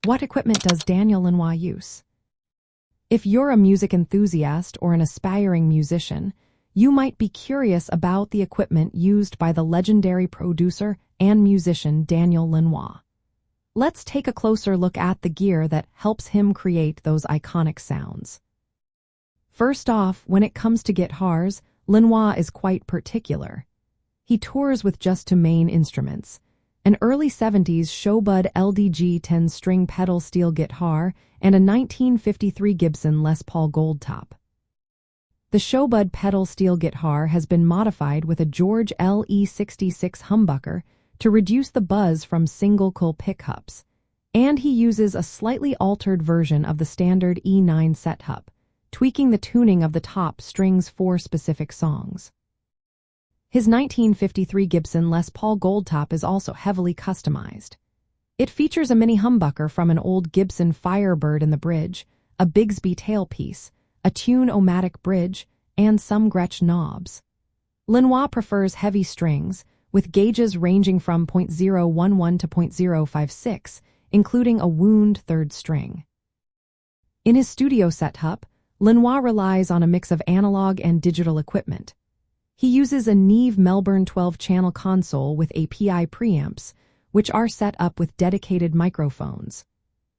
What equipment does Daniel Lanois use? If you're a music enthusiast or an aspiring musician, you might be curious about the equipment used by the legendary producer and musician Daniel Lanois. Let's take a closer look at the gear that helps him create those iconic sounds. First off, when it comes to guitars, Lanois is quite particular. He tours with just two main instruments: an early 70s Showbud LDG 10-string pedal steel guitar and a 1953 Gibson Les Paul Gold Top. The Showbud pedal steel guitar has been modified with a George LE66 humbucker to reduce the buzz from single-coil pickups, and he uses a slightly altered version of the standard E9 setup, tweaking the tuning of the top strings for specific songs. His 1953 Gibson Les Paul Gold Top is also heavily customized. It features a mini humbucker from an old Gibson Firebird in the bridge, a Bigsby tailpiece, a Tune-O-Matic bridge, and some Gretsch knobs. Lanois prefers heavy strings, with gauges ranging from .011 to .056, including a wound third string. In his studio setup, Lanois relies on a mix of analog and digital equipment. He uses a Neve Melbourne 12-channel console with API preamps, which are set up with dedicated microphones.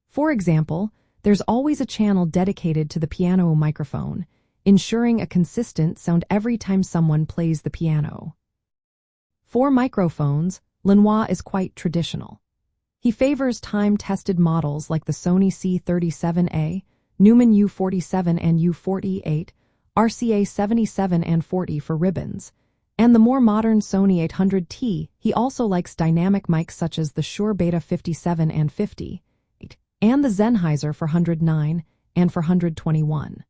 For example, there's always a channel dedicated to the piano microphone, ensuring a consistent sound every time someone plays the piano. For microphones, Lanois is quite traditional. He favors time-tested models like the Sony C37A, Neumann U47 and U48, RCA 77 and 40 for ribbons, and the more modern Sony 800T. He also likes dynamic mics such as the Shure Beta 57 and 50, and the Sennheiser for 109 and for 121.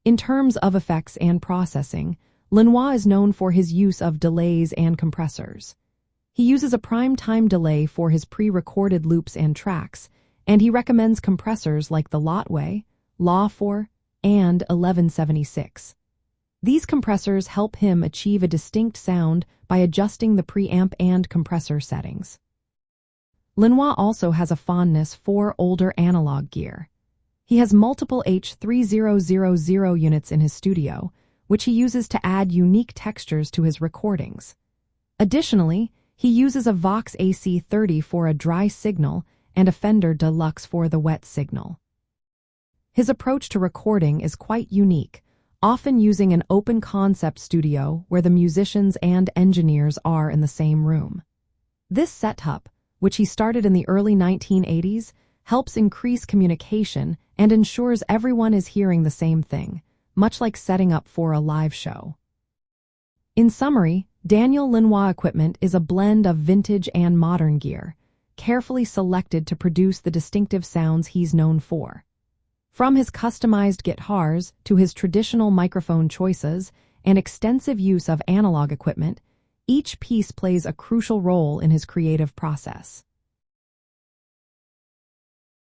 In terms of effects and processing, Lanois is known for his use of delays and compressors. He uses a prime time delay for his pre-recorded loops and tracks, and he recommends compressors like the Lanois, Law4, and 1176. These compressors help him achieve a distinct sound by adjusting the preamp and compressor settings. Lanois also has a fondness for older analog gear. He has multiple H3000 units in his studio, which he uses to add unique textures to his recordings. Additionally, he uses a Vox AC30 for a dry signal and a Fender Deluxe for the wet signal. His approach to recording is quite unique, often using an open concept studio where the musicians and engineers are in the same room. This setup, which he started in the early 1980s, helps increase communication and ensures everyone is hearing the same thing, much like setting up for a live show. In summary, Daniel Lanois equipment is a blend of vintage and modern gear, carefully selected to produce the distinctive sounds he's known for. From his customized guitars to his traditional microphone choices and extensive use of analog equipment, each piece plays a crucial role in his creative process.